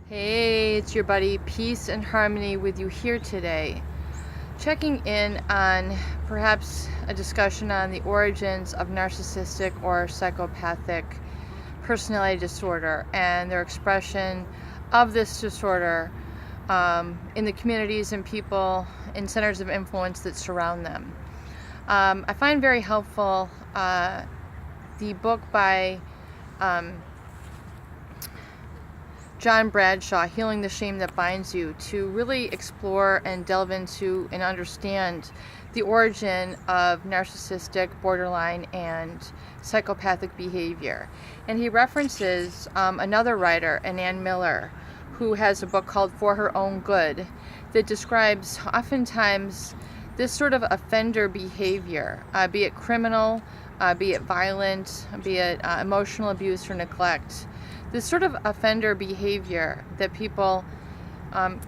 Hey, it's your buddy Peace and Harmony with you here today. Checking in on perhaps a discussion on the origins of narcissistic or psychopathic personality disorder and their expression of this disorder in the communities and people and centers of influence that surround them. I find very helpful the book by John Bradshaw, Healing the Shame That Binds You, to really explore and delve into and understand the origin of narcissistic, borderline, and psychopathic behavior. And he references another writer, Ann Miller, who has a book called For Her Own Good that describes oftentimes this sort of offender behavior, be it criminal, be it violent, be it emotional abuse or neglect. This sort of offender behavior that people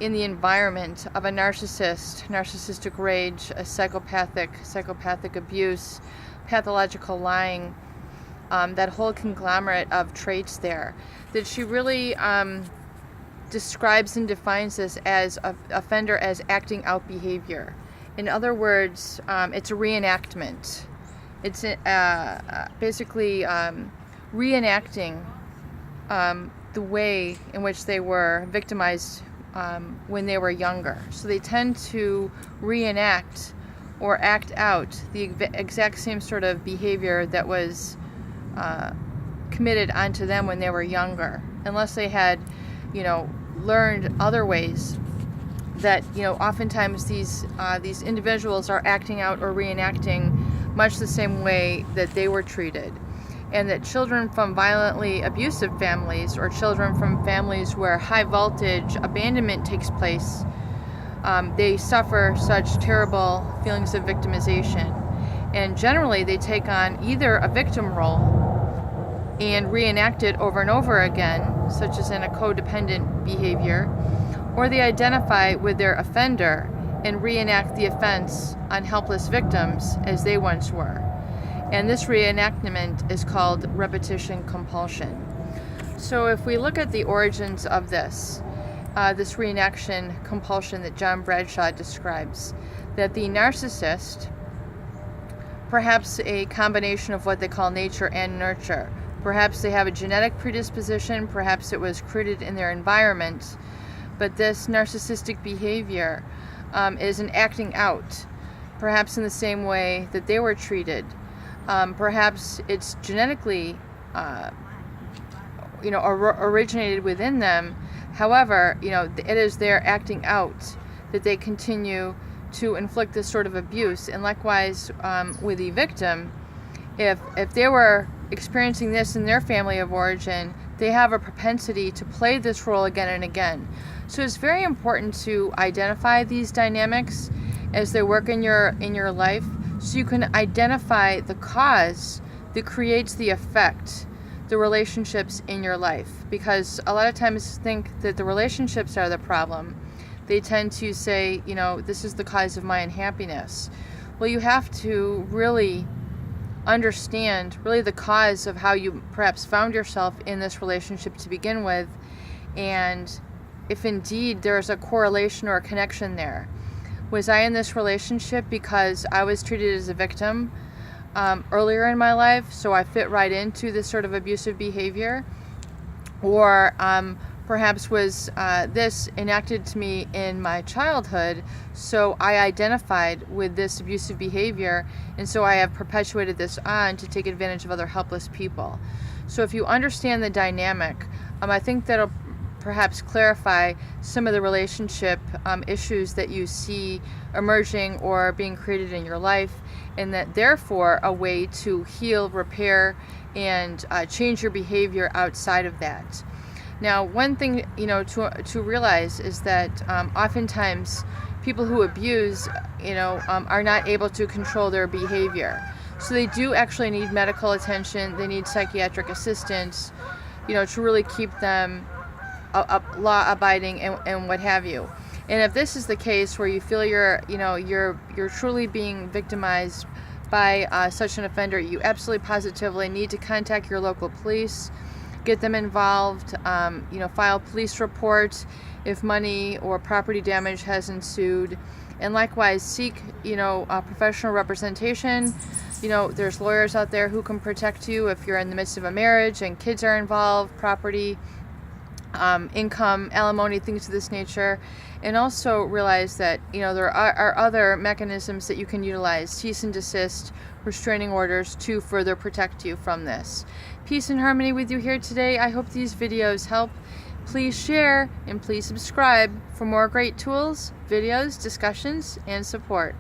in the environment of a narcissistic rage, a psychopathic abuse, pathological lying, that whole conglomerate of traits there, that she really describes and defines this as offender as acting out behavior. In other words, it's a reenactment. It's basically reenacting the way in which they were victimized when they were younger. So they tend to reenact or act out the exact same sort of behavior that was committed onto them when they were younger, unless they had, learned other ways that, oftentimes these individuals are acting out or reenacting much the same way that they were treated. And that children from violently abusive families or children from families where high voltage abandonment takes place, they suffer such terrible feelings of victimization. And generally they take on either a victim role and reenact it over and over again, such as in a codependent behavior, or they identify with their offender and reenact the offense on helpless victims as they once were. And this reenactment is called repetition compulsion. So if we look at the origins of this reenaction compulsion that John Bradshaw describes, that the narcissist, perhaps a combination of what they call nature and nurture, perhaps they have a genetic predisposition, perhaps it was created in their environment, but this narcissistic behavior is an acting out, perhaps in the same way that they were treated. Perhaps it's genetically, originated within them. However, it is their acting out that they continue to inflict this sort of abuse. And likewise, with the victim, if they were experiencing this in their family of origin, they have a propensity to play this role again and again. So it's very important to identify these dynamics as they work in your life, so you can identify the cause that creates the effect, the relationships in your life. Because a lot of times think that the relationships are the problem. They tend to say, this is the cause of my unhappiness. Well, you have to really understand the cause of how you perhaps found yourself in this relationship to begin with, and if indeed there's a correlation or a connection there. Was I in this relationship because I was treated as a victim earlier in my life, so I fit right into this sort of abusive behavior? Or perhaps was this enacted to me in my childhood, so I identified with this abusive behavior, and so I have perpetuated this on to take advantage of other helpless people. So if you understand the dynamic, I think that'll perhaps clarify some of the relationship issues that you see emerging or being created in your life, and that therefore a way to heal, repair, and change your behavior outside of that. Now, one thing to realize is that oftentimes people who abuse are not able to control their behavior, so they do actually need medical attention. They need psychiatric assistance to really keep them law abiding and what have you. And if this is the case where you feel you're truly being victimized by such an offender, you absolutely positively need to contact your local police. get them involved, file police reports if money or property damage has ensued, and likewise seek, professional representation. There's lawyers out there who can protect you if you're in the midst of a marriage and kids are involved, property, income, alimony, things of this nature. And also realize that, there are other mechanisms that you can utilize, cease and desist, restraining orders, to further protect you from this. Peace and harmony with you here today. I hope these videos help. Please share and please subscribe for more great tools, videos, discussions, and support.